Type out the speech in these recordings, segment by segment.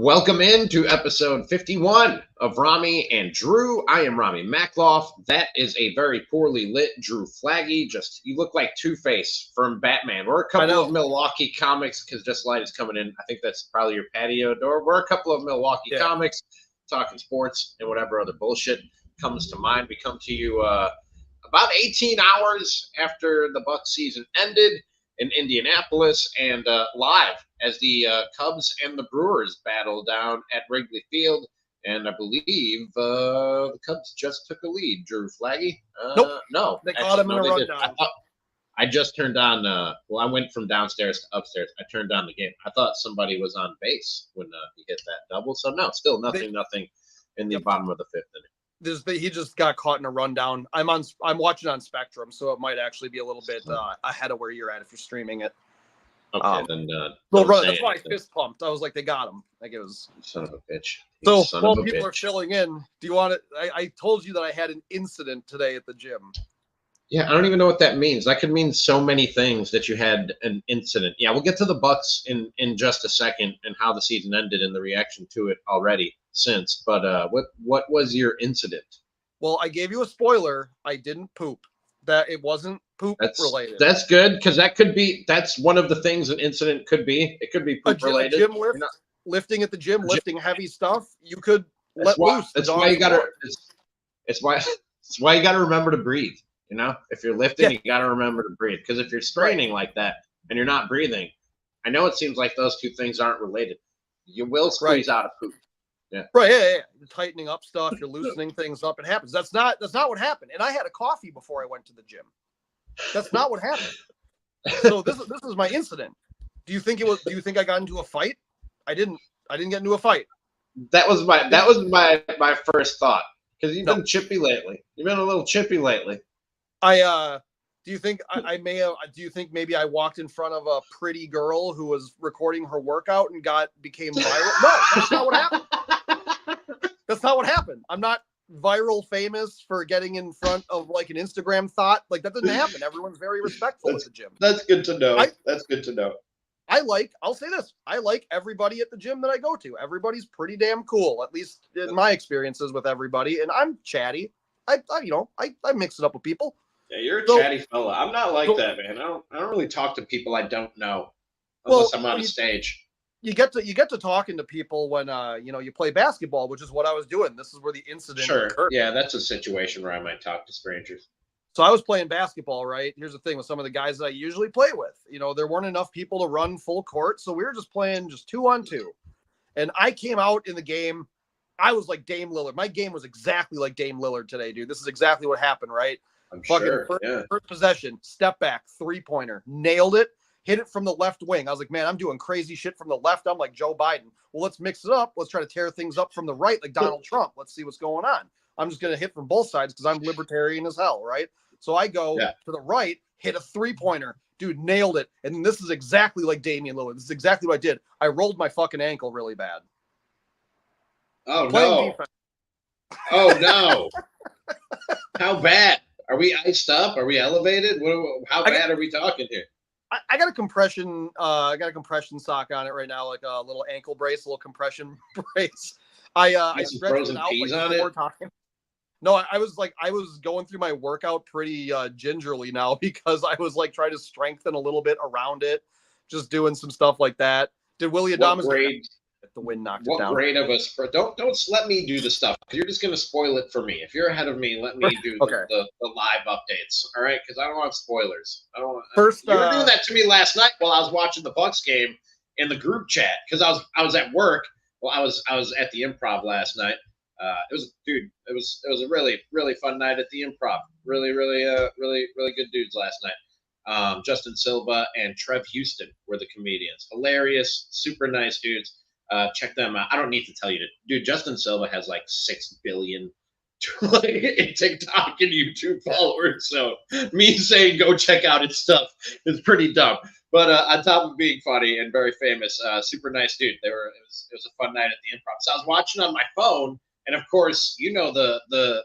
Welcome into episode 51 of Ramie and Drew. I am Ramie Mackloff. That is a very poorly lit Drew Flaggy. Just you look like Two-Face from Batman. We're a couple of Milwaukee comics because Just Light is coming in. I think that's probably your patio door. We're a couple of Milwaukee comics talking sports and whatever other bullshit comes to mind. We come to you about 18 hours after the Bucs season ended in Indianapolis and live as the Cubs and the Brewers battle down at Wrigley Field. And I believe the Cubs just took a lead. Drew Flaggy? Nope. No. They caught him in a rundown. I just turned on, I went from downstairs to upstairs. I turned on the game. I thought somebody was on base when he hit that double. So, no, still nothing in the bottom of the fifth inning. He just got caught in a rundown. I'm watching on Spectrum, so it might actually be a little bit ahead of where you're at if you're streaming it. Okay, then. That's why I fist pumped. I was like, they got him. Like it was. You son of a bitch. So while people are filling in, do you want it? I told you that I had an incident today at the gym. Yeah, I don't even know what that means. That could mean so many things that you had an incident. Yeah, we'll get to the Bucs in just a second and how the season ended and the reaction to it already since. But what was your incident? Well, I gave you a spoiler. I didn't poop. That it wasn't poop related. That's good because that's one of the things an incident could be. It could be poop related. A gym lifting at the gym, lifting heavy stuff. You could let loose. That's why you gotta. It's why you gotta remember to breathe. You know, if you're lifting, you gotta remember to breathe. Because if you're straining like that and you're not breathing, I know it seems like those two things aren't related. You will squeeze out of poop. Yeah. Right. Yeah. You're tightening up stuff. You're loosening things up. It happens. That's not what happened. And I had a coffee before I went to the gym. That's not what happened. So this is my incident. Do you think I got into a fight? I didn't get into a fight. That was my first thought because you've been chippy lately. You've been a little chippy lately. Do you think do you think maybe I walked in front of a pretty girl who was recording her workout and became viral? No, that's not what happened. That's not what happened. I'm not viral famous for getting in front of like an Instagram thought. Like that didn't happen. Everyone's very respectful at the gym. That's good to know. That's good to know. I'll say this. I like everybody at the gym that I go to. Everybody's pretty damn cool, at least in my experiences with everybody. And I'm chatty. I mix it up with people. Yeah, you're a chatty fella. I'm not like that, man. I don't really talk to people I don't know unless I'm on a stage. You get to talking to people when you play basketball, which is what I was doing. This is where the incident occurred. Yeah, that's a situation where I might talk to strangers. So I was playing basketball, right? Here's the thing with some of the guys that I usually play with. There weren't enough people to run full court, so we were just playing just 2-on-2. And I came out in the game. I was like Dame Lillard. My game was exactly like Dame Lillard today, dude. This is exactly what happened, right? I'm sure. First possession, step back, 3-pointer, nailed it. Hit it from the left wing. I was like, man, I'm doing crazy shit from the left. I'm like Joe Biden. Well, let's mix it up. Let's try to tear things up from the right like Donald Trump. Let's see what's going on. I'm just going to hit from both sides because I'm libertarian as hell, right? So I go to the right, hit a 3-pointer. Dude, nailed it. And this is exactly like Damian Lillard. This is exactly what I did. I rolled my fucking ankle really bad. Oh, no. Oh, no. How bad? Are we iced up? Are we elevated? How bad are we talking here? I got a compression. I got a compression sock on it right now, like a little ankle brace, a little compression brace. I stretched it out like 4 times. No, I was going through my workout pretty gingerly now because I was like trying to strengthen a little bit around it, just doing some stuff like that. Did Willie Adamas? The wind knocked it down. What grade of us? Don't let me do the stuff because you're just going to spoil it for me. If you're ahead of me, let me do the live updates. All right, because I don't want spoilers. I don't want. You were doing that to me last night while I was watching the Bucs game in the group chat because I was at work. Well, I was at the Improv last night. It was a really really fun night at the Improv. Really good dudes last night. Justin Silva and Trev Houston were the comedians. Hilarious, super nice dudes. Check them out. I don't need to tell you dude, Justin Silva has like 6 billion in TikTok and YouTube followers. So me saying go check out his stuff is pretty dumb. But on top of being funny and very famous, super nice dude. It was a fun night at the Improv. So I was watching on my phone, and of course, the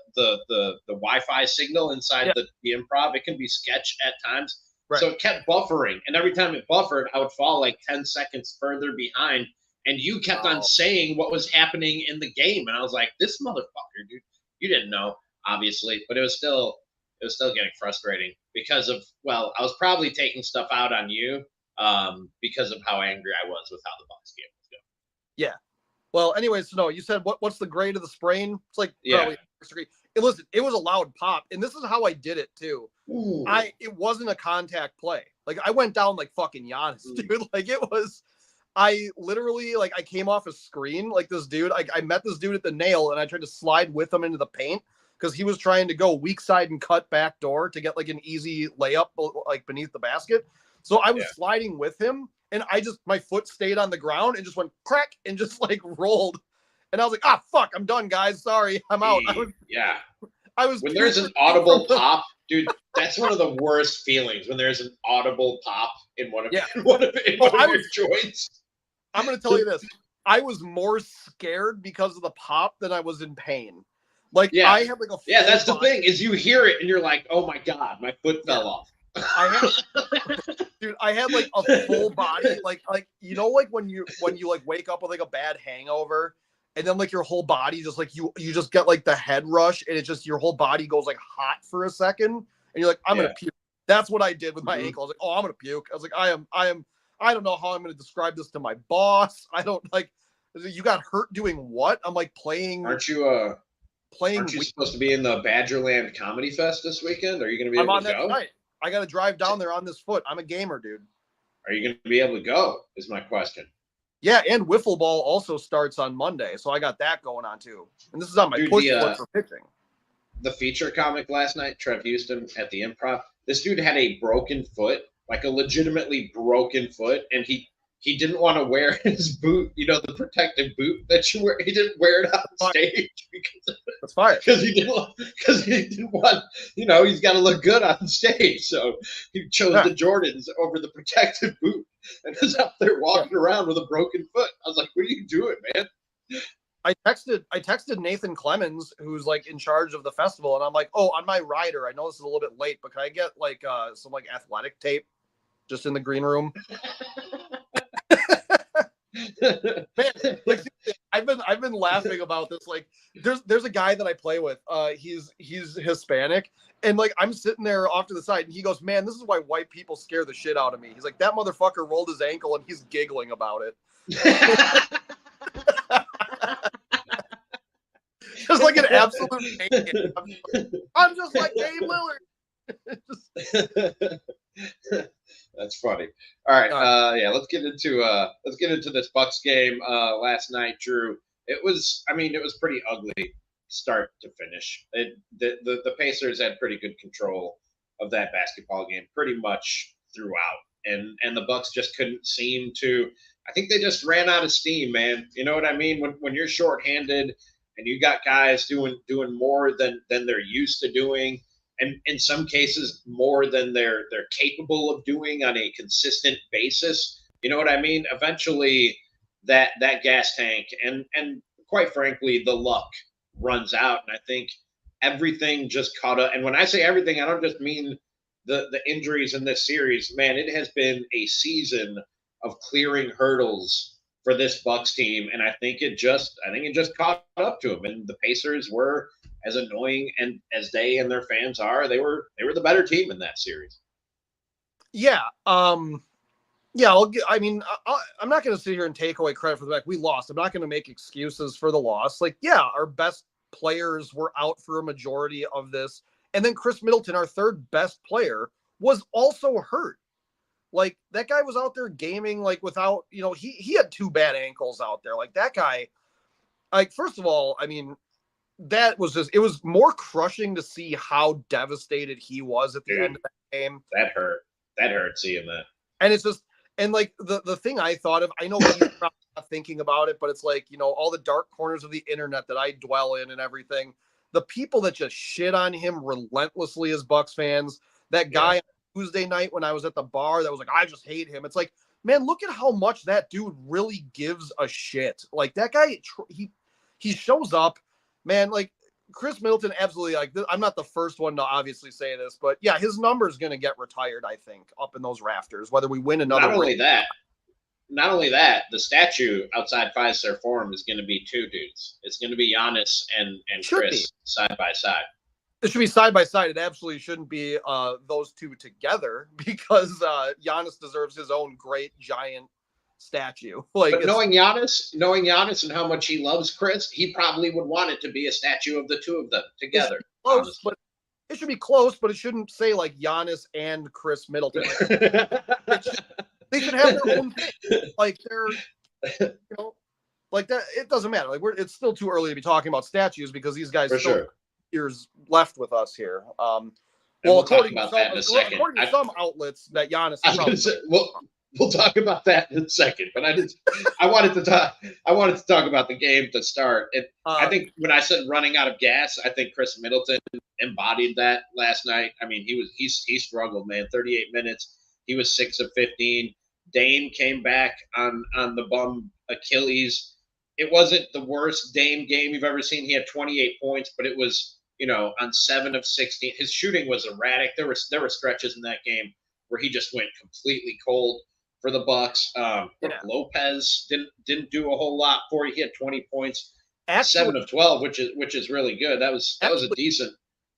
Wi-Fi signal inside the Improv, it can be sketch at times. Right. So it kept buffering, and every time it buffered, I would fall like 10 seconds further behind. and you kept on saying what was happening in the game, and I was like, this motherfucker, dude, you didn't know, obviously, but it was still getting frustrating because of, well, I was probably taking stuff out on you because of how angry I was with how the Bucks game was going. Yeah. Well, anyways, no, you said what's the grade of the sprain? It's like probably listen, it was a loud pop, and this is how I did it too. Ooh. It wasn't a contact play. Like I went down like fucking Giannis, dude. Like it was. I literally like I came off a screen like this dude. I met this dude at the nail, and I tried to slide with him into the paint because he was trying to go weak side and cut back door to get like an easy layup like beneath the basket. So I was sliding with him, and my foot stayed on the ground and just went crack and just like rolled. And I was like, fuck, I'm done, guys. Sorry, I'm out. I was when there's an audible pop, dude, that's one of the worst feelings when there's an audible pop in one of your joints. I'm going to tell you this. I was more scared because of the pop than I was in pain. Like I had like a that's the thing is you hear it and you're like, oh my God, my foot fell off. I had like a full body, like you know, like when you like wake up with like a bad hangover, and then like your whole body just like you just get like the head rush, and it just your whole body goes like hot for a second, and you're like, I'm gonna puke. That's what I did with my ankle. I was like, oh, I'm gonna puke. I was like, I don't know how I'm gonna describe this to my boss. I don't like. You got hurt doing what? I'm like playing. Aren't you supposed to be in the Badgerland Comedy Fest this weekend? Are you gonna be able to go? Tonight. I got to drive down there on this foot. I'm a gamer, dude. Are you going to be able to go is my question. Yeah, and wiffle ball also starts on Monday, so I got that going on too. And this is on my push foot for pitching. The feature comic last night, Trev Houston at the Improv, this dude had a broken foot, like a legitimately broken foot, and he didn't want to wear his boot, you know, the protective boot that you wear. He didn't wear it on stage that's fine. Because he didn't want, you know, he's got to look good on stage. So he chose the Jordans over the protective boot and is up there walking around with a broken foot. I was like, what are you doing, man? I texted Nathan Clemens, who's like in charge of the festival, and I'm like, oh, on my rider, I know this is a little bit late, but can I get like some like athletic tape just in the green room? Man, like, I've been laughing about this. Like, there's a guy that I play with. He's Hispanic, and like I'm sitting there off to the side, and he goes, "Man, this is why white people scare the shit out of me." He's like, "That motherfucker rolled his ankle, and he's giggling about it." Just like an absolute naked. I'm just like Dave Lillard. That's funny. All right, let's get into this Bucks game last night, Drew. It was pretty ugly start to finish. The Pacers had pretty good control of that basketball game pretty much throughout, and the Bucks just couldn't seem to. I think they just ran out of steam, man. You know what I mean? When you're shorthanded and you got guys doing more than they're used to doing. And in some cases, more than they're capable of doing on a consistent basis. You know what I mean? Eventually, that gas tank and quite frankly, the luck runs out. And I think everything just caught up. And when I say everything, I don't just mean the injuries in this series. Man, it has been a season of clearing hurdles for this Bucks team, and I think it just caught up to them. And the Pacers were, as annoying and as they and their fans are, they were the better team in that series. Yeah. I'm not going to sit here and take away credit for the fact we lost. I'm not going to make excuses for the loss. Like, yeah, our best players were out for a majority of this. And then Chris Middleton, our third best player, was also hurt. Like, that guy was out there gaming, like, without, you know, he had two bad ankles out there. Like, that guy, like, first of all, I mean, that was just, it was more crushing to see how devastated he was at the end of that game. That hurt seeing that. And it's just, and like, the thing I thought of, I know you're probably not thinking about it, but it's like, you know, all the dark corners of the internet that I dwell in and everything, the people that just shit on him relentlessly as Bucks fans, that guy Tuesday night when I was at the bar that was like, I just hate him. It's like, man, look at how much that dude really gives a shit. Like, that guy, he shows up, man. Like, Chris Middleton, absolutely. Like, I'm not the first one to obviously say this, but yeah, his number is going to get retired, I think, up in those rafters, whether we win another. not only that, the statue outside Five-Star Forum is going to be two dudes. It's going to be Giannis and Chris side by side. It should be side by side. It absolutely shouldn't be those two together because Giannis deserves his own great giant statue. But knowing Giannis and how much he loves Chris, he probably would want it to be a statue of the two of them together. Close, but it should be close, but it shouldn't say like Giannis and Chris Middleton. They should have their own thing. Like they're, like that. It doesn't matter. Like it's still too early to be talking about statues because these guys still years left with us here. Well, according to some outlets, that Giannis is probably. We'll talk about that in a second. But I wanted to talk about the game to start. I think when I said running out of gas, I think Chris Middleton embodied that last night. I mean, he struggled, man. 38 minutes. He was 6 of 15. Dame came back on the bum Achilles. It wasn't the worst Dame game you've ever seen. He had 28 points, but it was, on 7 of 16. His shooting was erratic. There were stretches in that game where he just went completely cold for the Bucks. Lopez didn't do a whole lot for you. He had 20 points, 7 of 12, which is really good. That was a decent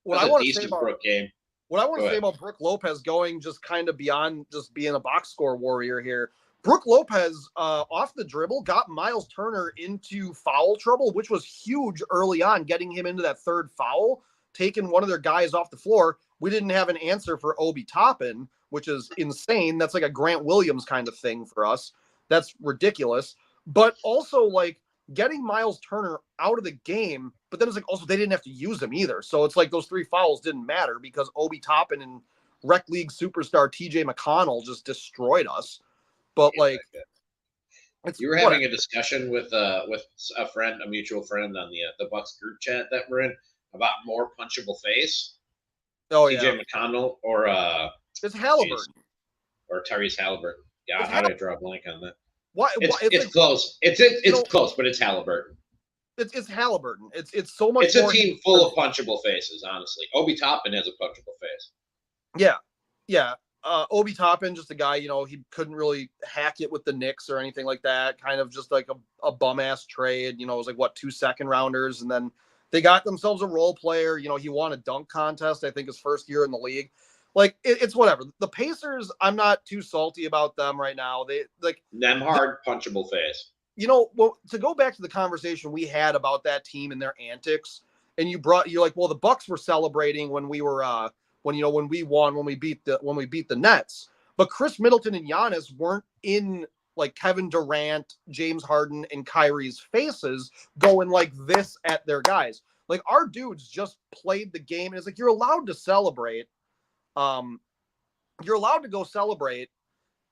Brook game. What I want to say about Brook Lopez going just kind of beyond just being a box score warrior here. Brook Lopez off the dribble got Miles Turner into foul trouble, which was huge early on, getting him into that third foul, taking one of their guys off the floor. We didn't have an answer for Obi Toppin, which is insane. That's like a Grant Williams kind of thing for us. That's ridiculous. But also like getting Miles Turner out of the game, but then it's like also they didn't have to use him either. So it's like those 3 fouls didn't matter because Obi Toppin and Rec League superstar TJ McConnell just destroyed us. But like, you were having a discussion with a friend, a mutual friend on the Bucks group chat that we're in about more punchable face. Oh TJ McConnell or it's Halliburton or Tyrese Halliburton. Yeah, how did I draw a blank on that? Why? It's like, close. It's close, but it's Halliburton. It's Halliburton. It's so much. It's a team full of punchable faces. Honestly, Obi Toppin has a punchable face. Yeah. Obi Toppin, just a guy, he couldn't really hack it with the Knicks or anything like that. Kind of just like a bum ass trade. It was like 2 second rounders, and then they got themselves a role player. He won a dunk contest, I think his first year in the league. Like it's whatever. The Pacers, I'm not too salty about them right now. They like Nemhard punchable face. Well, to go back to the conversation we had about that team and their antics, and you're like, well, the Bucks were celebrating when we were when we won, when we beat the Nets. But Chris Middleton and Giannis weren't in like Kevin Durant, James Harden, and Kyrie's faces going like this at their guys. Like our dudes just played the game, and it's like you're allowed to celebrate. You're allowed to go celebrate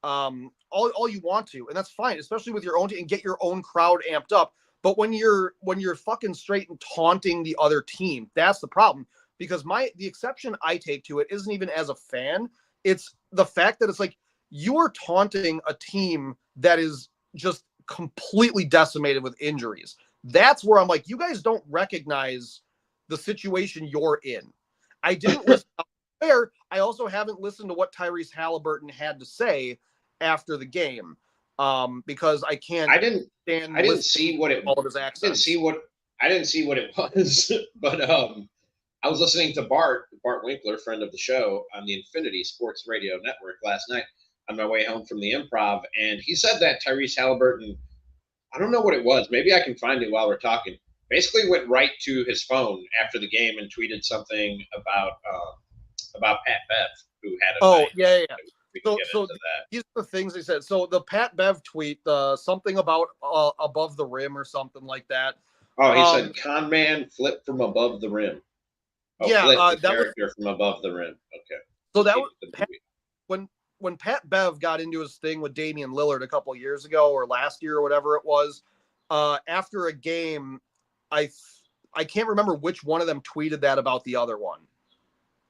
all you want to, and that's fine, especially with your own team and get your own crowd amped up. But when you're fucking straight and taunting the other team, that's the problem. Because the exception I take to it isn't even as a fan. It's the fact that it's like you are taunting a team that is just completely decimated with injuries. That's where I'm like, you guys don't recognize the situation you're in. I didn't listen fair. I also haven't listened to what Tyrese Halliburton had to say after the game. Because I can't I didn't see what it all of his accents. I didn't see what it was, but I was listening to Bart Winkler, friend of the show, on the Infinity Sports Radio Network last night on my way home from the Improv, and he said that Tyrese Halliburton, I don't know what it was, maybe I can find it while we're talking, basically went right to his phone after the game and tweeted something about Pat Bev, who had yeah. So these are the things he said. So the Pat Bev tweet, something about above the rim or something like that. Oh, he said, "Con man, flip from above the rim." Oh, flip the character from above the rim. Okay. So that was when Pat Bev got into his thing with Damian Lillard a couple of years ago or last year or whatever it was. After a game, I can't remember which one of them tweeted that about the other one.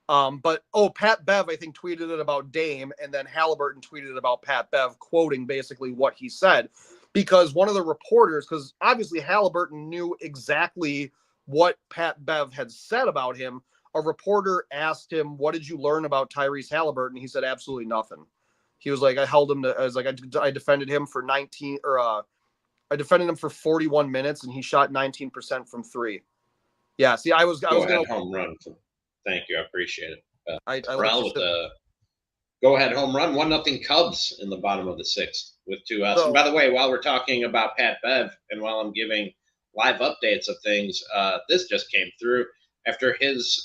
But Pat Bev, I think, tweeted it about Dame, and then Halliburton tweeted it about Pat Bev, quoting basically what he said. Because one of the reporters, because obviously Halliburton knew exactly what Pat Bev had said about him, a reporter asked him, "What did you learn about Tyrese Halliburton?" He said, "Absolutely nothing." He was like, I held him to, I was like, I defended him for 19 or I defended him for 41 minutes and he shot 19% from 3. Yeah. See, I was going to home run. Thank you. I appreciate it. I Morale with the go ahead home run. 1-0 Cubs in the bottom of the 6th with 2 outs. And by the way, while we're talking about Pat Bev and while I'm giving live updates of things, this just came through after his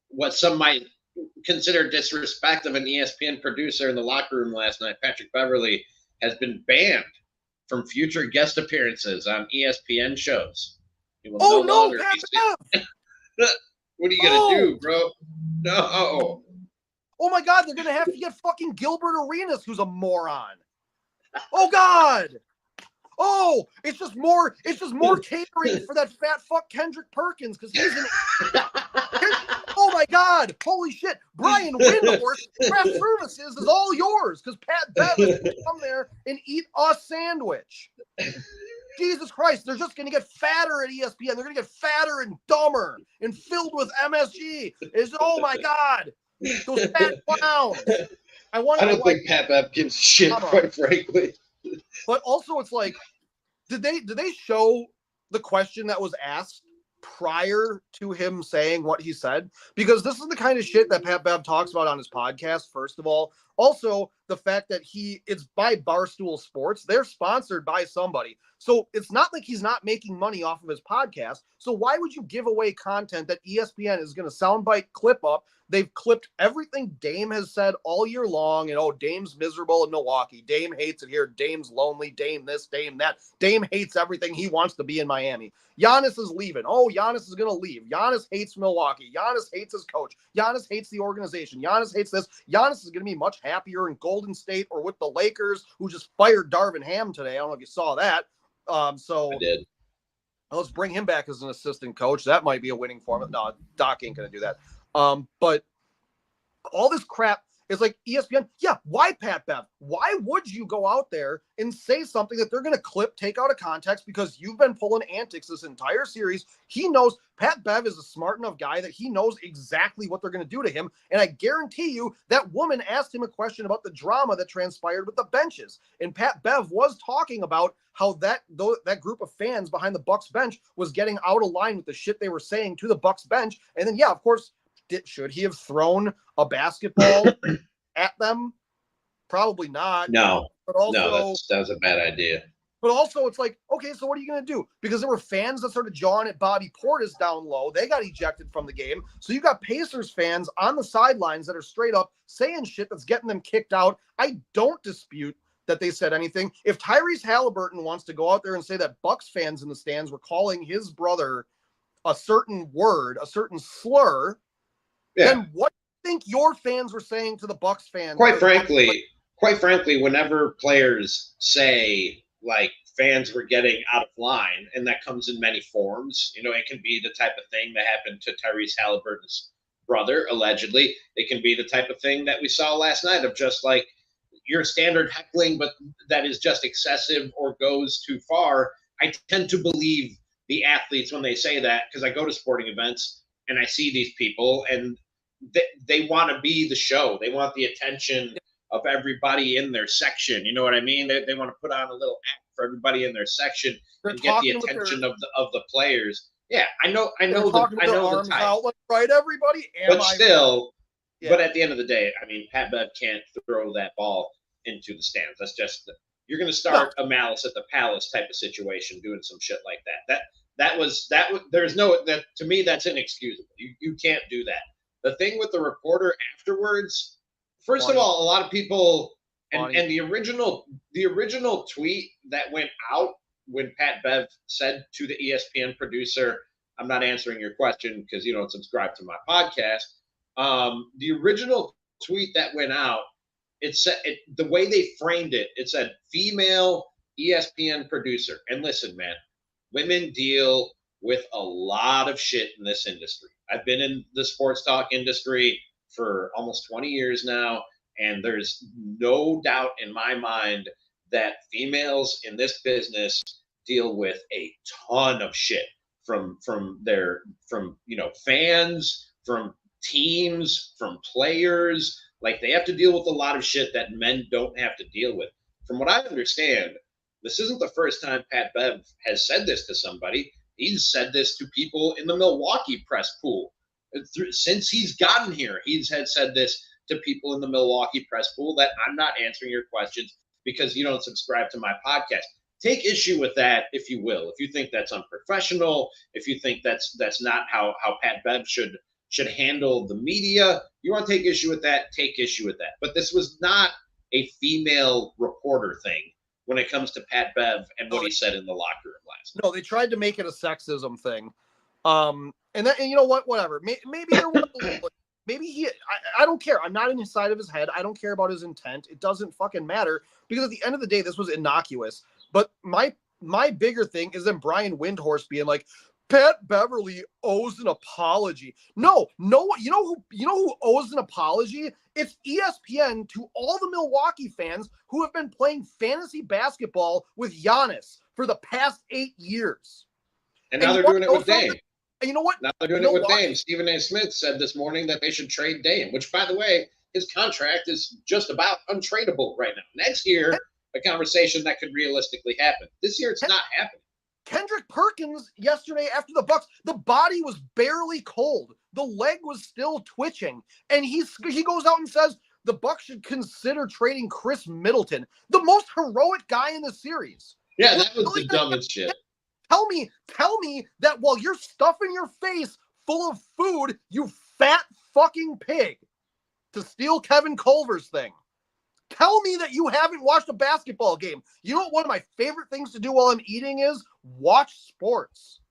what some might consider disrespect of an ESPN producer in the locker room last night. Patrick Beverley has been banned from future guest appearances on ESPN shows. He will no longer be What are you gonna do, bro? No. Oh my God, they're gonna have to get fucking Gilbert Arenas, who's a moron. Oh God. Oh, it's just more catering for that fat fuck Kendrick Perkins because he's an. Oh my God! Holy shit! Brian Windhorst, craft services is all yours because Pat Bev is gonna come there and eat a sandwich. Jesus Christ! They're just gonna get fatter at ESPN. They're gonna get fatter and dumber and filled with MSG. Oh my God! Those fat clowns. I don't think Pat Bev gives a shit, quite frankly. But also, it's like, did they show the question that was asked prior to him saying what he said? Because this is the kind of shit that Pat Bev talks about on his podcast, first of all. Also, the fact that it's by Barstool Sports. They're sponsored by somebody. So it's not like he's not making money off of his podcast. So why would you give away content that ESPN is going to soundbite clip up? They've clipped everything Dame has said all year long. And, Dame's miserable in Milwaukee. Dame hates it here. Dame's lonely. Dame this, Dame that. Dame hates everything. He wants to be in Miami. Giannis is leaving. Oh, Giannis is going to leave. Giannis hates Milwaukee. Giannis hates his coach. Giannis hates the organization. Giannis hates this. Giannis is going to be much happier in Golden State or with the Lakers, who just fired Darvin Ham today. I don't know if you saw that. So I did. Let's bring him back as an assistant coach. That might be a winning formula. No, Doc ain't going to do that. But all this crap is like ESPN. Yeah. Why, Pat Bev? Why would you go out there and say something that they're going to take out of context because you've been pulling antics this entire series? He knows Pat Bev is a smart enough guy that he knows exactly what they're going to do to him. And I guarantee you that woman asked him a question about the drama that transpired with the benches. And Pat Bev was talking about how that group of fans behind the Bucks bench was getting out of line with the shit they were saying to the Bucks bench. And then, yeah, of course, should he have thrown a basketball at them? Probably not. No, but also, that was a bad idea. But also, it's like, okay, so what are you going to do? Because there were fans that started jawing at Bobby Portis down low. They got ejected from the game. So you got Pacers fans on the sidelines that are straight up saying shit that's getting them kicked out. I don't dispute that they said anything. If Tyrese Halliburton wants to go out there and say that Bucks fans in the stands were calling his brother a certain word, a certain slur, then what do you think your fans were saying to the Bucks fans? Quite frankly, whenever players say like fans were getting out of line, and that comes in many forms, it can be the type of thing that happened to Tyrese Halliburton's brother, allegedly. It can be the type of thing that we saw last night of just like your standard heckling, but that is just excessive or goes too far. I tend to believe the athletes when they say that because I go to sporting events and I see these people and they want to be the show. They want the attention of everybody in their section. You know what I mean? They want to put on a little act for everybody in their section and get the attention of the players. Yeah, I know the type. Out, right, everybody. But at the end of the day, I mean, Pat Bev can't throw that ball into the stands. That's just you're going to start a Malice at the Palace type of situation doing some shit like that. To me, that's inexcusable. You can't do that. The thing with the reporter afterwards, first of all, a lot of people and the original tweet that went out when Pat Bev said to the ESPN producer, "I'm not answering your question because you don't subscribe to my podcast." The original tweet that went out, it said the way they framed it, it said female ESPN producer. And listen, man, women deal with a lot of shit in this industry. I've been in the sports talk industry for almost 20 years now, and there's no doubt in my mind that females in this business deal with a ton of shit from fans, from teams, from players. Like, they have to deal with a lot of shit that men don't have to deal with. From what I understand, this isn't the first time Pat Bev has said this to somebody. He's said this to people in the Milwaukee press pool. Since he's gotten here, he's had said this to people in the Milwaukee press pool, that I'm not answering your questions because you don't subscribe to my podcast. Take issue with that, if you will. If you think that's unprofessional, if you think that's not how Pat Bev should handle the media, you want to take issue with that, take issue with that. But this was not a female reporter thing when it comes to Pat Bev and what he said in the locker room last night. No, they tried to make it a sexism thing. And you know what? Whatever. Maybe there was maybe I don't care. I'm not in his side of his head. I don't care about his intent. It doesn't fucking matter, because at the end of the day, this was innocuous. But my bigger thing is then Brian Windhorst being like, Pat Beverly owes an apology. No, you know who owes an apology? It's ESPN to all the Milwaukee fans who have been playing fantasy basketball with Giannis for the past 8 years. And now they're doing it with Dame. And you know what? Now they're doing it with Dame. Stephen A. Smith said this morning that they should trade Dame, which, by the way, his contract is just about untradeable right now. Next year, a conversation that could realistically happen. This year, it's not happening. Kendrick Perkins yesterday after the Bucks, the body was barely cold. The leg was still twitching. And he goes out and says the Bucks should consider trading Chris Middleton, the most heroic guy in the series. Yeah, that was the dumbest shit. Tell me that while you're stuffing your face full of food, you fat fucking pig, to steal Kevin Culver's thing. Tell me that you haven't watched a basketball game. You know what one of my favorite things to do while I'm eating is? Watch sports.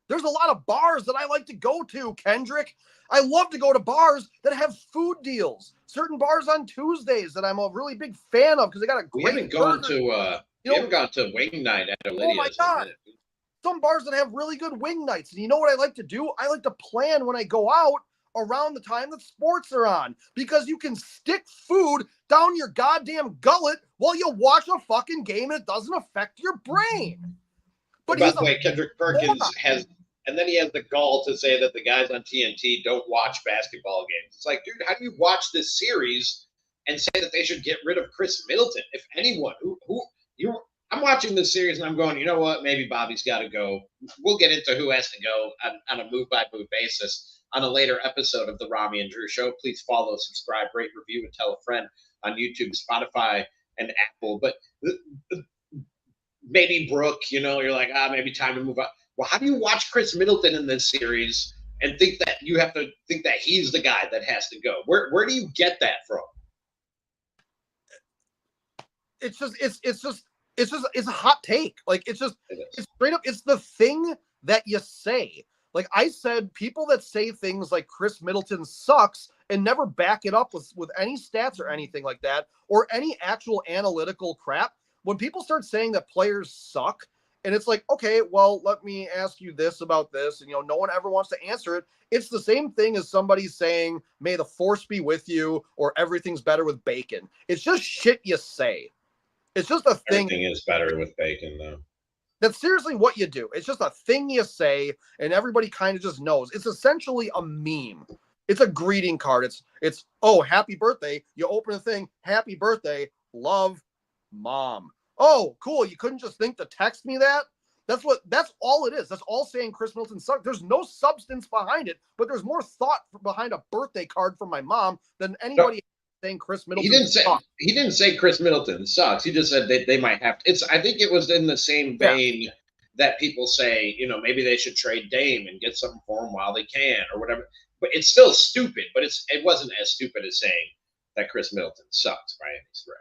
There's a lot of bars that I like to go to, Kendrick. I love to go to bars that have food deals. Certain bars on Tuesdays that I'm a really big fan of because they got a great. We haven't gone to wing night at Lydia's. Oh my God. Some bars that have really good wing nights. And you know what I like to do? I like to plan when I go out around the time that sports are on, because you can stick food down your goddamn gullet while you watch a fucking game and it doesn't affect your brain. But by the way, Kendrick Perkins has, and then he has the gall to say that the guys on TNT don't watch basketball games. It's like, dude, how do you watch this series and say that they should get rid of Chris Middleton? If anyone, I'm watching this series and I'm going, you know what? Maybe Bobby's got to go. We'll get into who has to go on a move-by-move basis on a later episode of the Ramie and Drew Show. Please follow, subscribe, rate, review, and tell a friend on YouTube, Spotify, and Apple. But maybe Brooke, you're like, maybe time to move on. Well, how do you watch Chris Middleton in this series and think that you have to think that he's the guy that has to go? Where do you get that from? It's a hot take. Like, it's straight up. It's the thing that you say. Like I said, people that say things like Chris Middleton sucks and never back it up with any stats or anything like that, or any actual analytical crap. When people start saying that players suck, and it's like, okay, well, let me ask you this about this. And, no one ever wants to answer it. It's the same thing as somebody saying, may the force be with you, or everything's better with bacon. It's just shit you say. It's just a thing. Everything is better with bacon, though. That's seriously what you do. It's just a thing you say, and everybody kind of just knows. It's essentially a meme. It's a greeting card. It's oh, happy birthday. You open a thing, happy birthday, love, Mom. Oh, cool. You couldn't just think to text me that? That's all it is. That's all saying Chris Middleton sucks. There's no substance behind it, but there's more thought behind a birthday card from my mom than anybody saying Chris Middleton sucks. He didn't say Chris Middleton sucks. He just said they might have to. I think it was in the same vein that people say, maybe they should trade Dame and get something for him while they can or whatever. But it's still stupid. But it wasn't as stupid as saying that Chris Middleton sucks by any stretch.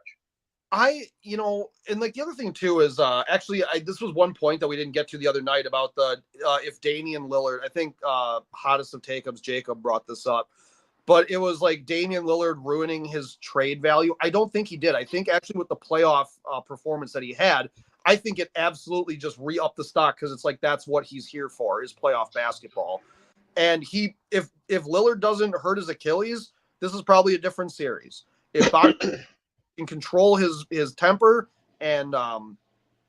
And like the other thing too is this was one point that we didn't get to the other night about the if Damian Lillard. I think hottest of takeums Jacob brought this up. But it was like Damian Lillard ruining his trade value. I don't think he did. I think actually with the playoff performance that he had, I think it absolutely just re-upped the stock because it's like that's what he's here for, is playoff basketball. And if Lillard doesn't hurt his Achilles, this is probably a different series. If Bobby can control his temper and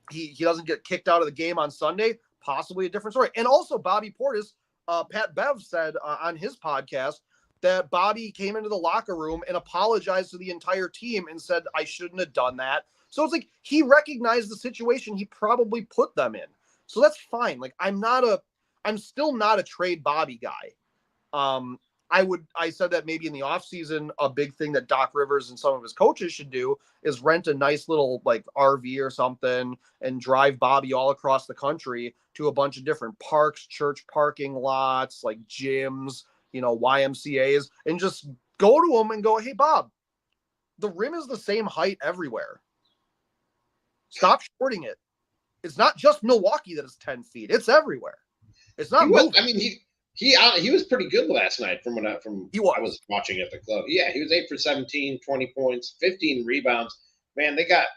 he doesn't get kicked out of the game on Sunday, possibly a different story. And also Bobby Portis Pat Bev said on his podcast that Bobby came into the locker room and apologized to the entire team and said, I shouldn't have done that. So it's like he recognized the situation he probably put them in. So that's fine. Like I'm still not a trade Bobby guy. I said that maybe in the offseason, a big thing that Doc Rivers and some of his coaches should do is rent a nice little like RV or something and drive Bobby all across the country to a bunch of different parks, church parking lots, like gyms, YMCAs, and just go to him and go, hey, Bob, the rim is the same height everywhere. Stop shorting it. It's not just Milwaukee that is 10 feet. It's everywhere. It's not moving. I mean, he was pretty good last night I was watching at the club. Yeah, he was 8 for 17, 20 points, 15 rebounds. Man, they got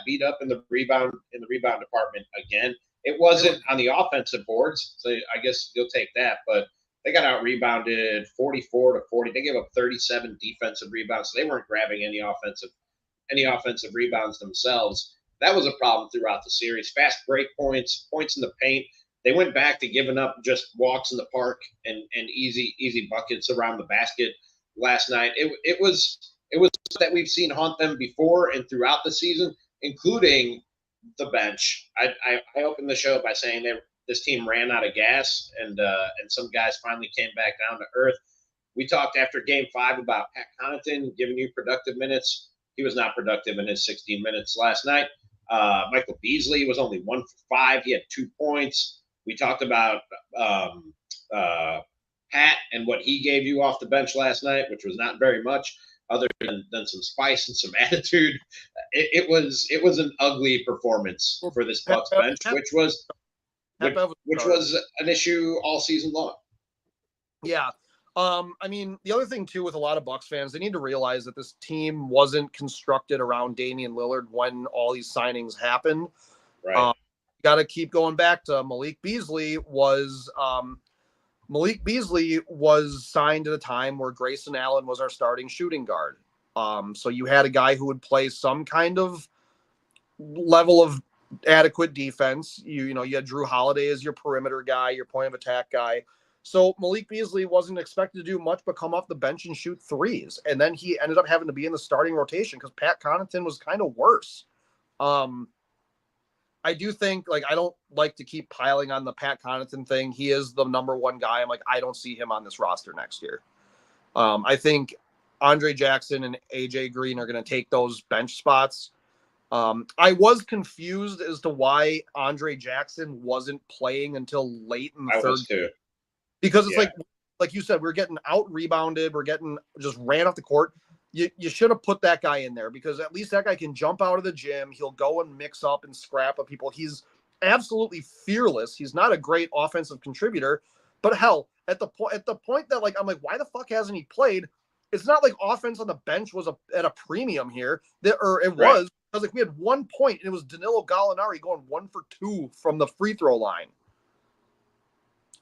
beat up in the rebound department again. It wasn't on the offensive boards, so I guess you'll take that, but they got out rebounded 44 to 40. They gave up 37 defensive rebounds, so they weren't grabbing any offensive rebounds themselves. That was a problem throughout the series. Fast break points in the paint. They went back to giving up just walks in the park and easy buckets around the basket last night. It was that we've seen haunt them before and throughout the season, including the bench. I opened the show by saying this team ran out of gas and some guys finally came back down to earth. We talked after Game 5 about Pat Connaughton giving you productive minutes. He was not productive in his 16 minutes last night. Michael Beasley was only 1 for 5. He had 2 points. We talked about Pat and what he gave you off the bench last night, which was not very much other than some spice and some attitude. It was an ugly performance for this Bucks bench, which was an issue all season long. Yeah. I mean, the other thing, too, with a lot of Bucks fans, they need to realize that this team wasn't constructed around Damian Lillard when all these signings happened. Right. Got to keep going back to Malik Beasley was signed at a time where Grayson Allen was our starting shooting guard. So you had a guy who would play some kind of level of adequate defense. You had Drew Holiday as your perimeter guy, your point of attack guy. So Malik Beasley wasn't expected to do much but come off the bench and shoot threes. And then he ended up having to be in the starting rotation because Pat Connaughton was kind of worse. I do think, I don't like to keep piling on the Pat Connaughton thing. He is the number one guy. I'm like, I don't see him on this roster next year. I think Andre Jackson and AJ Green are going to take those bench spots. I was confused as to why Andre Jackson wasn't playing until late in the third. Too. Because it's like you said, we're getting out rebounded. We're getting just ran off the court. You should have put that guy in there because at least that guy can jump out of the gym. He'll go and mix up and scrap at people. He's absolutely fearless. He's not a great offensive contributor, but hell, at the point that I'm like, why the fuck hasn't he played? It's not like offense on the bench was at a premium here. Was because we had 1 point and it was Danilo Gallinari going 1 for 2 from the free throw line.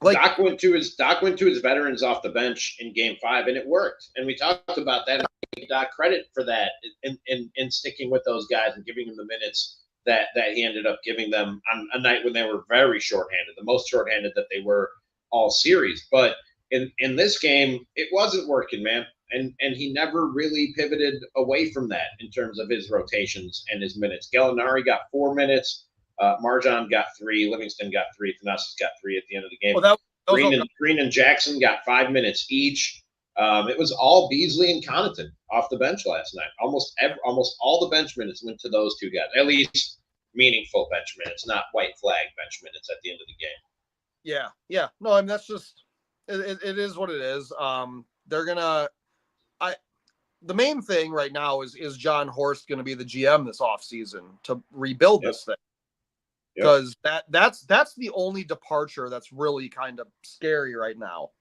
Doc went to his veterans off the bench in Game 5, and it worked. And we talked about that. And I give Doc credit for that in sticking with those guys and giving them the minutes that he ended up giving them on a night when they were very shorthanded, the most shorthanded that they were all series. But in this game, it wasn't working, man. And he never really pivoted away from that in terms of his rotations and his minutes. Gallinari got 4 minutes. Marjan got 3. Livingston got 3. Thanasis got 3 at the end of the game. Well, Green and Jackson got 5 minutes each. It was all Beasley and Connaughton off the bench last night. Almost all the bench minutes went to those two guys. At least meaningful bench minutes, not white flag bench minutes at the end of the game. Yeah. No, I mean that's just it is what it is. They're gonna. The main thing right now is John Horst going to be the GM this offseason to rebuild this thing. Because that's the only departure that's really kind of scary right now.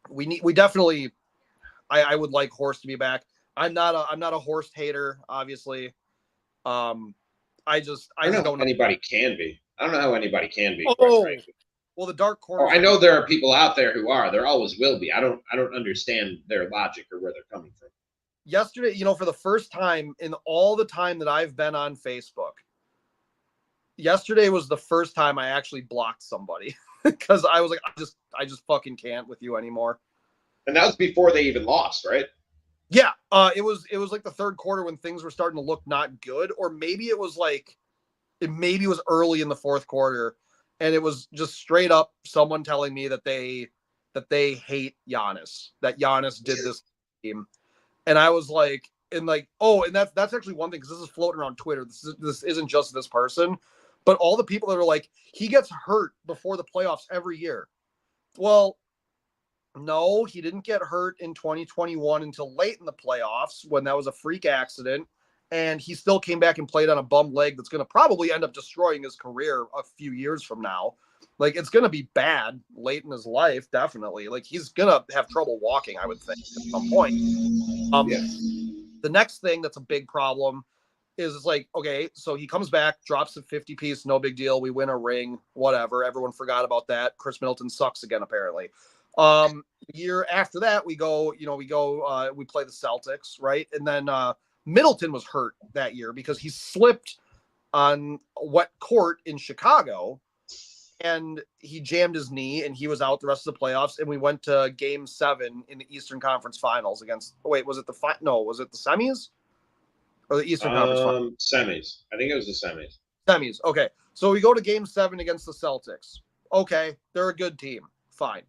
We definitely I would like Horst to be back. I'm not a Horst hater, obviously. I don't know how anybody can be. Well, the dark corner. I know there are people out there who are. There always will be. I don't understand their logic or where they're coming from. Yesterday, for the first time in all the time that I've been on Facebook, yesterday was the first time I actually blocked somebody. because I was like, I just fucking can't with you anymore. And that was before they even lost, right? Yeah, it was like the third quarter when things were starting to look not good, or maybe it was early in the fourth quarter, and it was just straight up someone telling me that they hate Giannis, that Giannis did this team, and I was like, and that's actually one thing, because this is floating around Twitter. This isn't just this person, but all the people that are like, he gets hurt before the playoffs every year. Well, no, he didn't get hurt in 2021 until late in the playoffs when that was a freak accident. And he still came back and played on a bum leg that's going to probably end up destroying his career a few years from now. Like, it's going to be bad late in his life, definitely. Like, he's going to have trouble walking, I would think, at some point. The next thing that's a big problem is like, okay, so he comes back, drops a 50-piece, no big deal. We win a ring, whatever. Everyone forgot about that. Chris Middleton sucks again, apparently. Year after that, we play the Celtics, right? And then Middleton was hurt that year because he slipped on a wet court in Chicago and he jammed his knee and he was out the rest of the playoffs. And we went to Game 7 in the Eastern Conference Finals against. Was it the semis or the Eastern Conference Finals? Semis. I think it was the semis. Semis. Okay, so we go to Game 7 against the Celtics. Okay, they're a good team. Fine.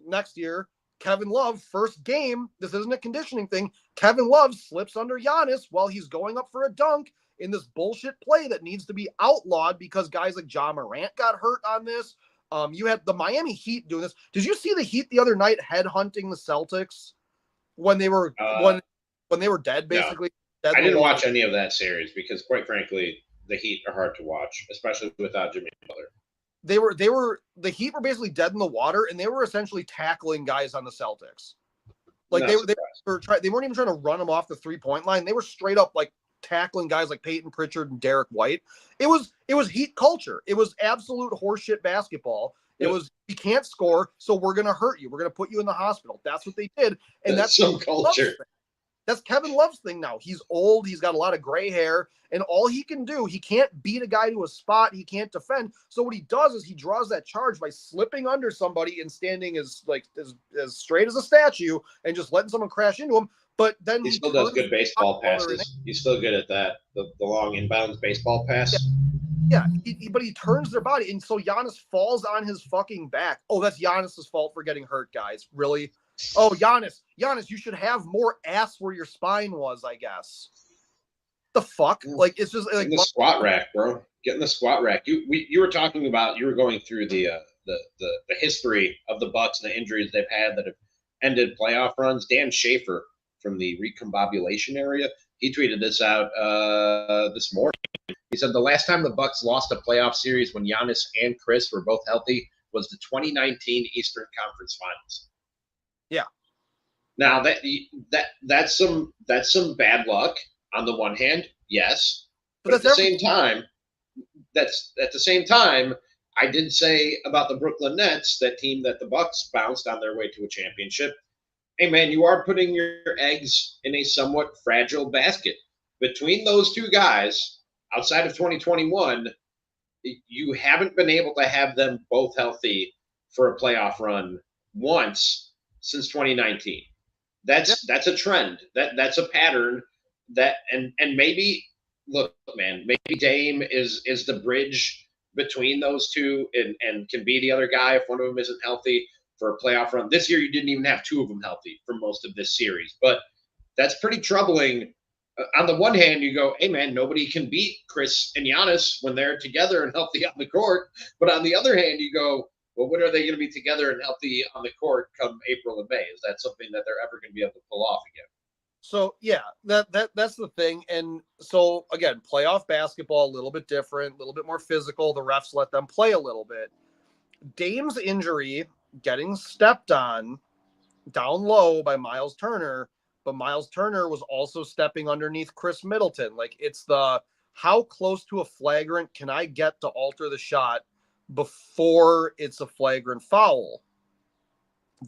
Next year, Kevin Love, first game, this isn't a conditioning thing. Kevin Love slips under Giannis while he's going up for a dunk in this bullshit play that needs to be outlawed because guys like Ja Morant got hurt on this. You had the Miami Heat doing this. Did you see the Heat the other night headhunting the Celtics when they were when they were dead, basically? No. I didn't watch any of that series because, quite frankly, the Heat are hard to watch, especially without Jimmy Butler. The Heat were basically dead in the water, and they were essentially tackling guys on the Celtics. Like they weren't even trying to run them off the 3-point line. They were straight up like tackling guys like Peyton Pritchard and Derek White. It was Heat culture. It was absolute horseshit basketball. It was, you can't score, so we're gonna hurt you. We're gonna put you in the hospital. That's what they did, and that's some culture. That's Kevin Love's thing now. He's old. He's got a lot of gray hair. And all he can do, he can't beat a guy to a spot. He can't defend. So what he does is he draws that charge by slipping under somebody and standing as straight as a statue and just letting someone crash into him. But then he still does good baseball passes. He's still good at that. The long inbounds baseball pass. Yeah. But he turns their body. And so Giannis falls on his fucking back. Oh, that's Giannis's fault for getting hurt, guys. Really? Oh, Giannis, you should have more ass where your spine was, I guess. The fuck? Like, it's just like the squat rack, bro. Get in the squat rack. You were talking about, you were going through the history of the Bucks and the injuries they've had that have ended playoff runs. Dan Schaefer from the recombobulation area, he tweeted this out this morning. He said the last time the Bucks lost a playoff series when Giannis and Chris were both healthy was the 2019 Eastern Conference Finals. Yeah. Now that's some bad luck on the one hand, yes, but at the same time, I did say about the Brooklyn Nets, that team that the Bucks bounced on their way to a championship. Hey man, you are putting your eggs in a somewhat fragile basket. Between those two guys, outside of 2021, you haven't been able to have them both healthy for a playoff run once since 2019. That's a trend. That's a pattern. That and maybe, look, man, maybe Dame is the bridge between those two and can be the other guy if one of them isn't healthy for a playoff run. This year you didn't even have two of them healthy for most of this series, but that's pretty troubling. On the one hand, you go, hey man, nobody can beat Chris and Giannis when they're together and healthy on the court. But on the other hand, you go, well, when are they going to be together and healthy on the court come April and May? Is that something that they're ever going to be able to pull off again? So yeah, that's the thing. And so again, playoff basketball, a little bit different, a little bit more physical. The refs let them play a little bit. Dame's injury, getting stepped on down low by Miles Turner, but Miles Turner was also stepping underneath Chris Middleton. Like, it's the how close to a flagrant can I get to alter the shot before it's a flagrant foul.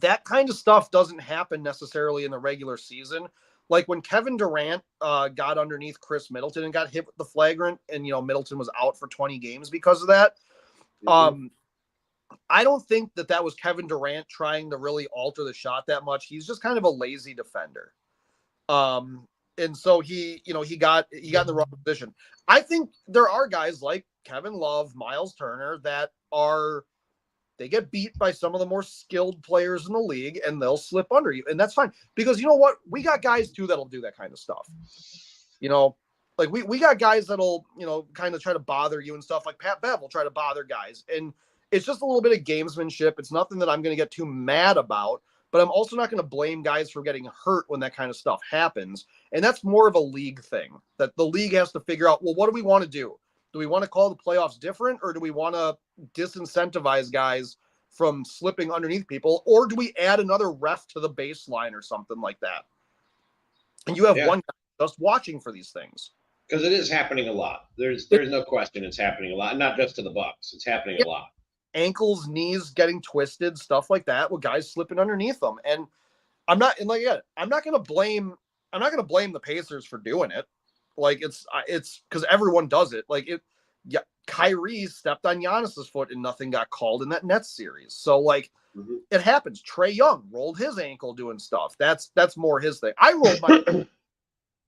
That kind of stuff doesn't happen necessarily in the regular season. Like when Kevin Durant got underneath Chris Middleton and got hit with the flagrant, and Middleton was out for 20 games because of that. Mm-hmm. I don't think that was Kevin Durant trying to really alter the shot that much. He's just kind of a lazy defender. And so he got in the wrong position. I think there are guys like Kevin Love, Miles Turner they get beat by some of the more skilled players in the league and they'll slip under you. And that's fine because you know what? We got guys too that'll do that kind of stuff. Like we got guys that'll, kind of try to bother you and stuff. Like Pat Bev will try to bother guys. And it's just a little bit of gamesmanship. It's nothing that I'm going to get too mad about, but I'm also not going to blame guys for getting hurt when that kind of stuff happens. And that's more of a league thing that the league has to figure out, well, what do we want to do? Do we want to call the playoffs different, or do we want to disincentivize guys from slipping underneath people, or do we add another ref to the baseline or something like that? And you have one guy just watching for these things. Because it is happening a lot. There's no question it's happening a lot. Not just to the Bucks. It's happening a lot. Ankles, knees getting twisted, stuff like that, with guys slipping underneath them. And I'm not going to blame the Pacers for doing it. Like it's because everyone does it. Like Kyrie stepped on Giannis's foot and nothing got called in that Nets series. So like it happens. Trae Young rolled his ankle doing stuff. That's more his thing. I rolled my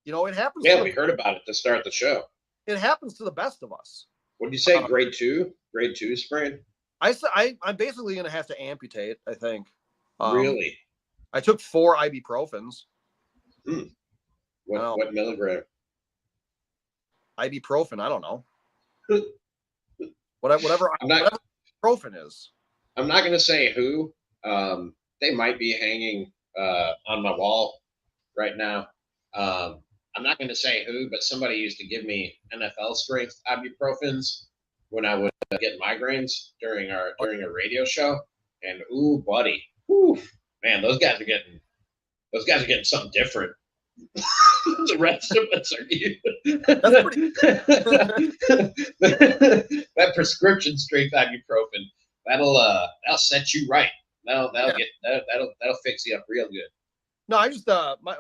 it happens. Yeah, we heard about it to start the show. It happens to the best of us. What did you say? Grade 2? Grade 2 sprain? I'm basically going to have to amputate, I think. Really? I took 4 ibuprofens. What milligram? Ibuprofen, I don't know. whatever ibuprofen is. I'm not going to say who. They might be hanging on my wall right now. I'm not going to say who, but somebody used to give me NFL strength ibuprofens when I would get migraines during a radio show. And ooh, buddy, man, those guys are getting something different. The rest of us are you. That prescription strength ibuprofen that'll set you right. That'll fix you up real good. No, I just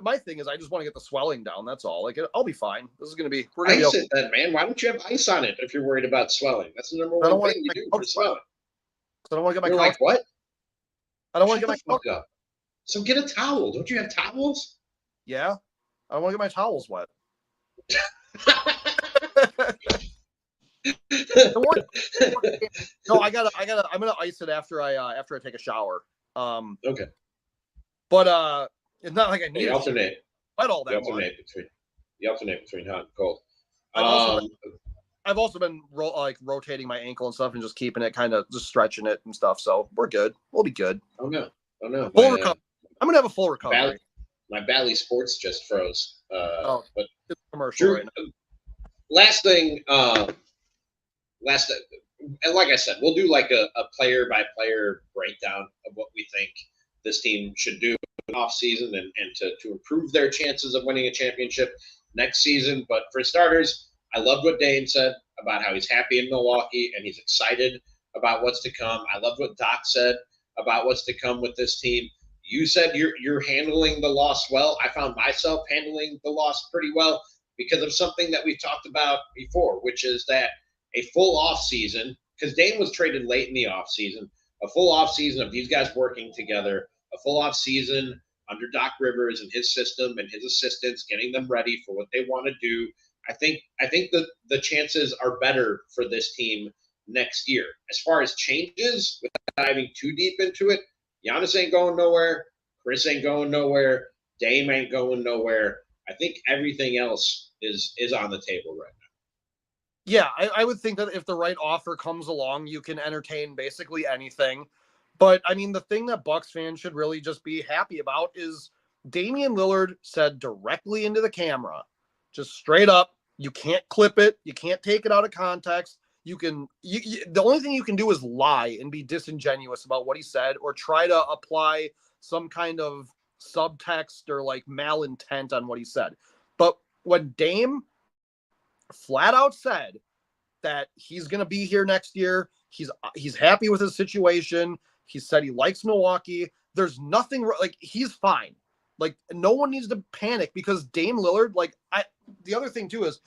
my thing is I just want to get the swelling down. That's all. Like I'll be fine. This is gonna be. We're gonna ice be it then, man. Why don't you have ice on it if you're worried about swelling? That's the number one thing you do for swelling. I don't want to get my. You're like what? I don't want to get my fuck up. So get a towel. Don't you have towels? Yeah, I don't want to get my towels wet. No, I'm gonna ice it after I take a shower. Okay. But it's not like I need to alternate. Wet all that. You alternate between hot and cold. I've also been rotating my ankle and stuff and just keeping it kind of just stretching it and stuff. So we're good. We'll be good. Oh no. Full recovery. I'm gonna have a full recovery. My Bally Sports just froze. But it's a commercial Drew, right now. Last thing, and like I said, we'll do like a player by player breakdown of what we think this team should do off season and to improve their chances of winning a championship next season. But for starters, I loved what Dane said about how he's happy in Milwaukee and he's excited about what's to come. I loved what Doc said about what's to come with this team. You said you're handling the loss well. I found myself handling the loss pretty well because of something that we've talked about before, which is that a full off season, because Dane was traded late in the off season, a full off season of these guys working together, a full off season under Doc Rivers and his system and his assistants, getting them ready for what they want to do. I think the chances are better for this team next year. As far as changes, without diving too deep into it, Giannis ain't going nowhere. Chris ain't going nowhere. Dame ain't going nowhere. I think everything else is on the table right now. Yeah, I would think that if the right offer comes along, you can entertain basically anything. But, I mean, the thing that Bucks fans should really just be happy about is Damian Lillard said directly into the camera, just straight up, you can't clip it. You can't take it out of context. The only thing you can do is lie and be disingenuous about what he said or try to apply some kind of subtext or like malintent on what he said. But when Dame flat out said that he's going to be here next year, he's happy with his situation. He said he likes Milwaukee. There's nothing like he's fine. Like no one needs to panic because Dame Lillard, the other thing too is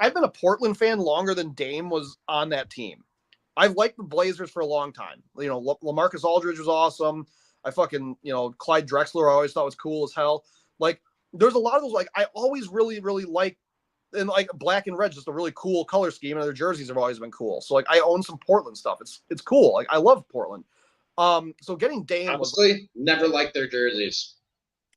I've been a Portland fan longer than Dame was on that team. I've liked the Blazers for a long time. You know, LaMarcus Aldridge was awesome. I fucking, you know, Clyde Drexler I always thought was cool as hell. Like, there's a lot of those, like, I always really, really like, and like black and red, just a really cool color scheme, and their jerseys have always been cool. So like, I own some Portland stuff. It's cool. Like, I love Portland. So getting Dame honestly never liked their jerseys.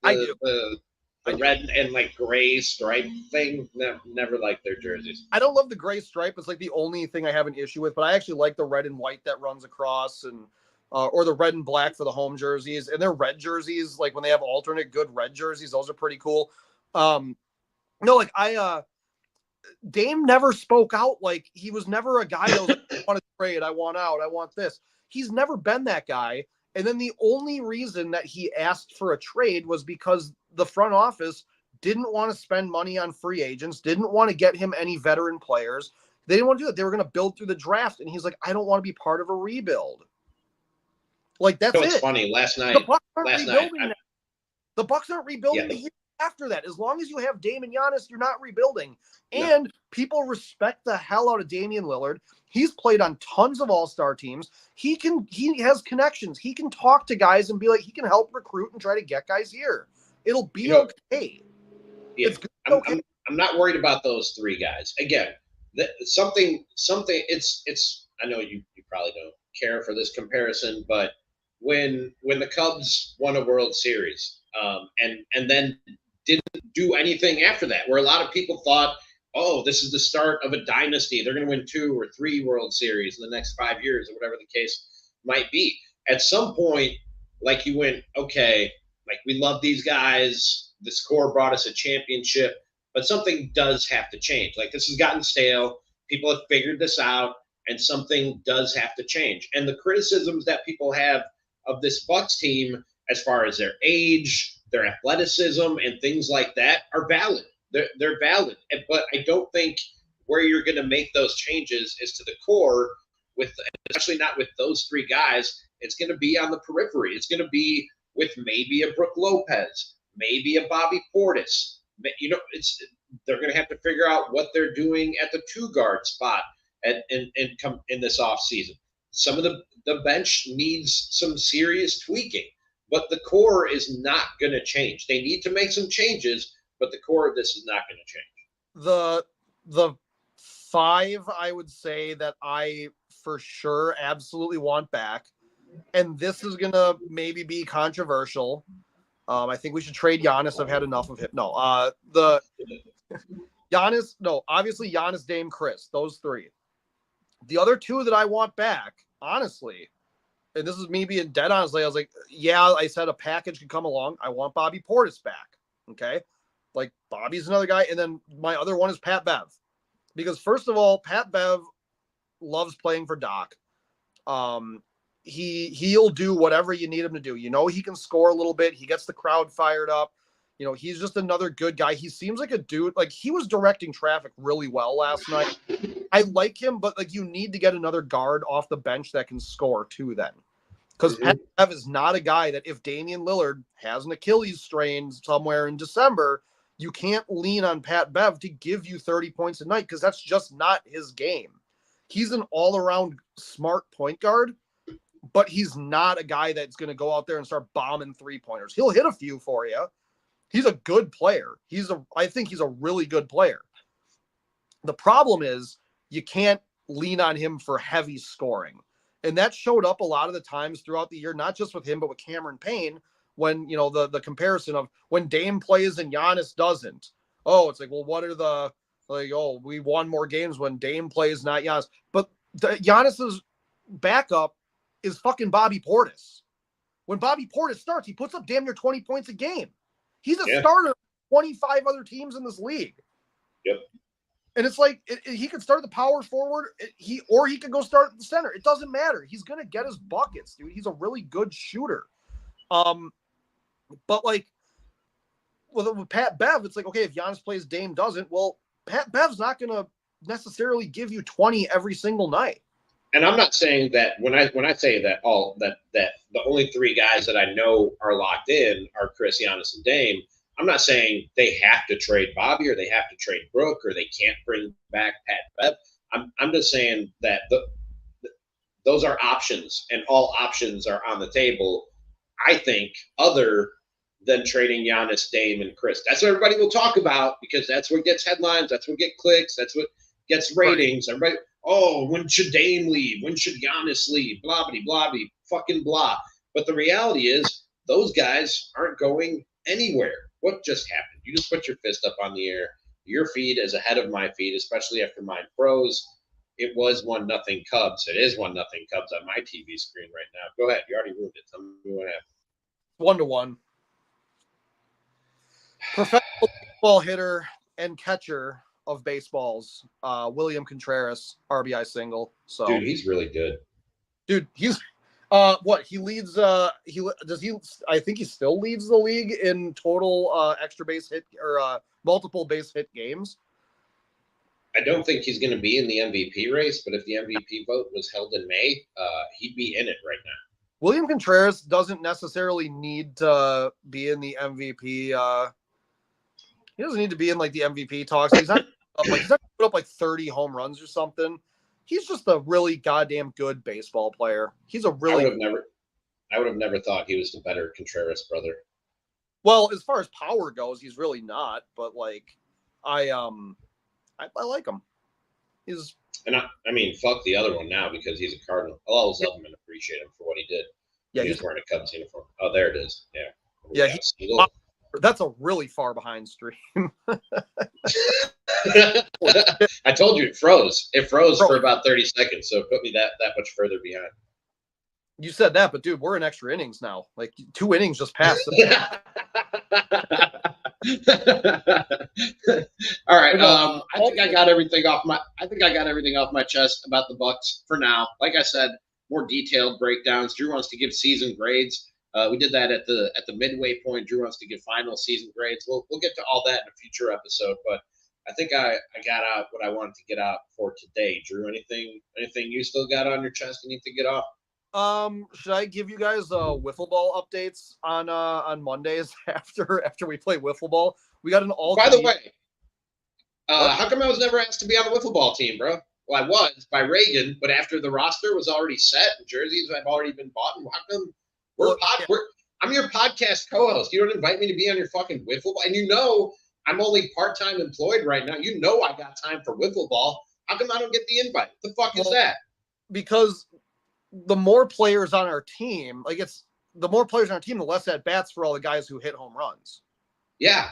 I do. The red and like gray stripe thing, never liked their jerseys. I don't love the gray stripe. It's like the only thing I have an issue with, but I actually like the red and white that runs across, and or the red and black for the home jerseys. And their red jerseys, like when they have alternate good red jerseys, those are pretty cool. No, like Dame never spoke out. Like, he was never a guy that was like, I want to trade, I want out, I want this. He's never been that guy. And then the only reason that he asked for a trade was because the front office didn't want to spend money on free agents, didn't want to get him any veteran players. They didn't want to do that. They were going to build through the draft. And he's like, I don't want to be part of a rebuild. Like, that's it's funny. Last night, the Bucks aren't rebuilding the year after that. As long as you have Dame and Giannis, you're not rebuilding. And people respect the hell out of Damian Lillard. He's played on tons of all-star teams. He has connections. He can talk to guys and be like, he can help recruit and try to get guys here. It'll be okay. Yeah, I'm not worried about those three guys. Again, something. It's. I know you probably don't care for this comparison, but when the Cubs won a World Series, and then didn't do anything after that, where a lot of people thought, oh, this is the start of a dynasty. They're going to win 2 or 3 World Series in the next 5 years, or whatever the case might be. At some point, like, you went, okay, like, we love these guys. This core brought us a championship, but something does have to change. Like, this has gotten stale. People have figured this out, and something does have to change. And the criticisms that people have of this Bucks team, as far as their age, their athleticism, and things like that, are valid. They're valid, but I don't think where you're going to make those changes is to the core, especially not with those three guys. It's going to be on the periphery. It's going to be with maybe a Brook Lopez, maybe a Bobby Portis. You know, they're going to have to figure out what they're doing at the 2-guard spot and come in this offseason. Some of the bench needs some serious tweaking, but the core is not going to change. They need to make some changes, but the core of this is not going to change. The 5 I would say that I for sure absolutely want back, and this is going to maybe be controversial. I think we should trade Giannis. I've had enough of him. No, Giannis. No, obviously Giannis, Dame, Chris. Those 3. The other 2 that I want back, honestly, and this is me being dead honestly, I was like, yeah, I said a package could come along. I want Bobby Portis back. Okay. Like, Bobby's another guy. And then my other one is Pat Bev. Because first of all, Pat Bev loves playing for Doc. He'll do whatever you need him to do. You know, he can score a little bit. He gets the crowd fired up. You know, he's just another good guy. He seems like a dude. Like, he was directing traffic really well last night. I like him, but like, you need to get another guard off the bench that can score too then. Because Pat Bev is not a guy that, if Damian Lillard has an Achilles strain somewhere in December, you can't lean on Pat Bev to give you 30 points a night, because that's just not his game. He's an all-around smart point guard, but he's not a guy that's going to go out there and start bombing 3-pointers. He'll hit a few for you. He's a good player. I think he's a really good player. The problem is you can't lean on him for heavy scoring. And that showed up a lot of the times throughout the year, not just with him, but with Cameron Payne, when, you know, the comparison of when Dame plays and Giannis doesn't. Oh, it's like, well, what are the, like, oh, we won more games when Dame plays, not Giannis. But Giannis's backup is fucking Bobby Portis. When Bobby Portis starts, he puts up damn near 20 points a game. He's a starter of 25 other teams in this league. Yep. And it's like, he could start the power forward, or he could go start at the center. It doesn't matter. He's going to get his buckets, dude. He's a really good shooter. But like, with Pat Bev, it's like, okay, if Giannis plays, Dame doesn't. Well, Pat Bev's not going to necessarily give you 20 every single night. And I'm not saying that when I say that that the only 3 guys that I know are locked in are Chris, Giannis, and Dame. I'm not saying they have to trade Bobby, or they have to trade Brook, or they can't bring back Pat Bev. I'm just saying that those are options, and all options are on the table, I think, other than trading Giannis, Dame, and Chris. That's what everybody will talk about because that's what gets headlines, that's what gets clicks, that's what gets ratings. Right. Everybody, oh, when should Dame leave? When should Giannis leave? Blah, blah, blah, blah, fucking blah. But the reality is those guys aren't going anywhere. What just happened? You just put your fist up on the air. Your feed is ahead of my feed, especially after mine froze. It was 1-0 Cubs. It is 1-0 Cubs on my TV screen right now. Go ahead. You already ruined it. Tell me what happened. 1-1. Professional baseball hitter and catcher of baseballs, William Contreras, RBI single. So, dude, he's really good. Dude, he's what he leads. I think he still leads the league in total extra base hit or multiple base hit games. I don't think he's going to be in the MVP race, but if the MVP vote was held in May, he'd be in it right now. William Contreras doesn't necessarily need to be in the MVP. He doesn't need to be in like the MVP talks. He's not he's not put up like 30 home runs or something. He's just a really goddamn good baseball player. He's a really. I would have never thought he was the better Contreras brother. Well, as far as power goes, he's really not. But like, I like him. And I mean, fuck the other one now because he's a Cardinal. I'll always love him and appreciate him for what he did. Yeah, he's wearing a Cubs uniform. Oh, there it is. Yeah. Yeah. That's a really far behind stream. I told you it froze. It froze for about 30 seconds, so it put me that much further behind. You said that, but dude, we're in extra innings now. Like 2 innings just passed. All right. I think I got everything off my chest about the Bucks for now. Like I said, more detailed breakdowns. Drew wants to give season grades. We did that at the midway point. Drew wants to give final season grades. We'll get to all that in a future episode, but I think I got out what I wanted to get out for today. Drew, anything you still got on your chest you need to get off? Should I give you guys wiffle ball updates on Mondays after we play wiffle ball? We got an all. By the way, how come I was never asked to be on the wiffle ball team, bro? Well, I was by Reagan, but after the roster was already set and jerseys have already been bought, and how come I'm your podcast co-host? You don't invite me to be on your fucking wiffle ball, and you know I'm only part-time employed right now. You know I got time for wiffle ball. How come I don't get the invite? What the fuck is that? Because the more players on our team, the less at bats for all the guys who hit home runs. Yeah.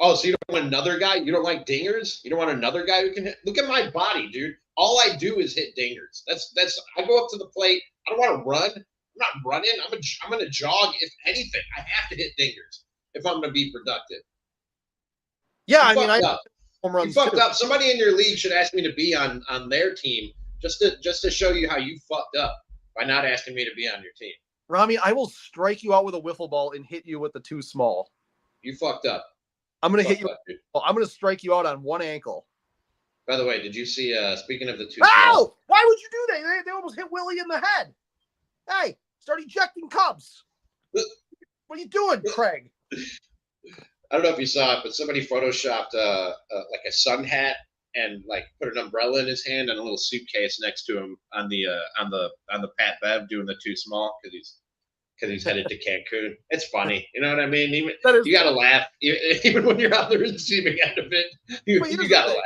Oh, so you don't want another guy? You don't like dingers? You don't want another guy who can hit? Look at my body, dude. All I do is hit dingers. I go up to the plate. I don't want to run. I'm not running. I'm going to jog. If anything, I have to hit dingers if I'm going to be productive. Yeah, I fucked up. Somebody in your league should ask me to be on their team just to show you how you fucked up by not asking me to be on your team. Ramie, I will strike you out with a wiffle ball and hit you with the too small. You fucked up. I'm going to hit you. I'm going to strike you out on one ankle. By the way, did you see, speaking of the too small? Why would you do that? They almost hit Willie in the head. Hey, start ejecting Cubs. What are you doing, Craig? I don't know if you saw it, but somebody photoshopped like a sun hat and like put an umbrella in his hand and a little suitcase next to him on the Pat Bev doing the too small because he's headed to Cancun. It's funny, you know what I mean? You gotta laugh even when you're on the receiving end of it. You gotta laugh.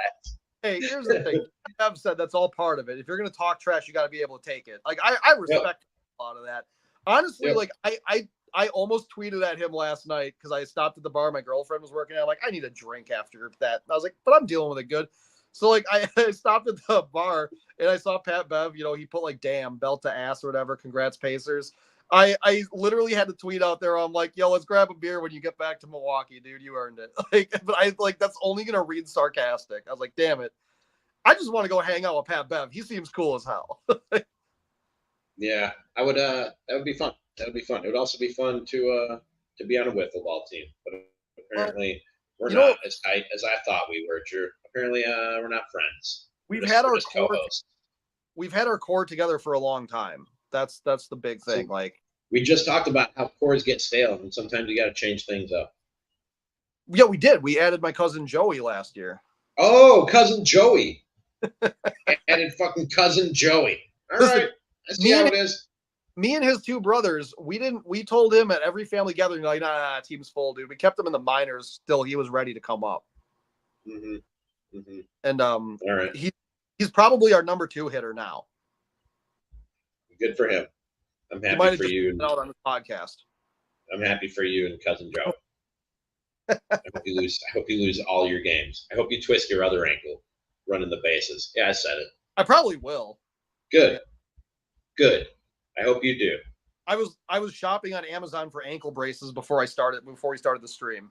Hey, here's the thing. Bev said that's all part of it. If you're gonna talk trash, you got to be able to take it. Like I respect a lot of that. Honestly, like I almost tweeted at him last night because I stopped at the bar my girlfriend was working at. I'm like, I need a drink after that. And I was like, but I'm dealing with it good. So like I stopped at the bar and I saw Pat Bev, he put like damn belt to ass or whatever. Congrats Pacers. I literally had to tweet out there. I'm like, yo, let's grab a beer when you get back to Milwaukee, dude. You earned it. But that's only gonna read sarcastic. I was like, damn it. I just want to go hang out with Pat Bev. He seems cool as hell. Yeah, I would. That would be fun. That would be fun. It would also be fun to be on a wiffle ball team, but apparently we're not as tight as I thought we were. Drew. Apparently, we're not friends. We've had our core together for a long time. That's the big thing. Like we just talked about how cores get stale, and sometimes you got to change things up. Yeah, we did. We added my cousin Joey last year. Oh, cousin Joey. Added fucking cousin Joey. All right. I see how it is. Me and his two brothers, we told him at every family gathering, like, nah, team's full, dude. We kept him in the minors still. He was ready to come up. Mm-hmm. Mm-hmm. And all right. He's probably our number 2 hitter now. Good for him. I'm happy for you. Out on the podcast. I'm happy for you and cousin Joe. I hope you lose all your games. I hope you twist your other ankle running the bases. Yeah, I said it. I probably will. Good. Good. I hope you do. I was shopping on Amazon for ankle braces before we started the stream.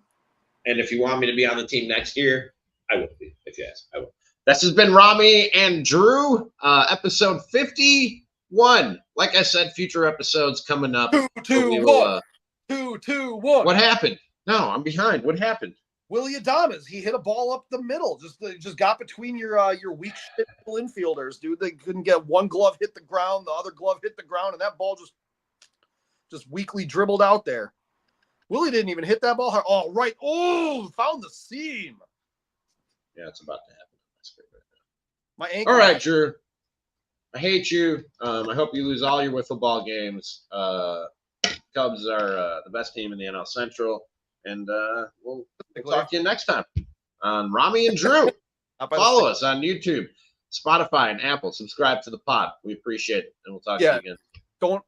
And if you want me to be on the team next year, I will be. If you ask, I will. This has been Ramie and Drew, episode 51. Like I said, future episodes coming up. 2, 2, 1. 2, 2, 1. What happened? No, I'm behind. What happened? Willie Adames, he hit a ball up the middle. Just got between your weak shit infielders, dude. They couldn't get one glove hit the ground, the other glove hit the ground, and that ball just weakly dribbled out there. Willie didn't even hit that ball hard. Oh, right. Oh, found the seam. Yeah, it's about to happen. My ankle. All right, Drew. I hate you. I hope you lose all your wiffle ball games. Cubs are the best team in the NL Central. And we'll talk to you next time on Ramie and Drew. Follow us on YouTube, Spotify, and Apple. Subscribe to the pod. We appreciate it. And we'll talk to you again. Don't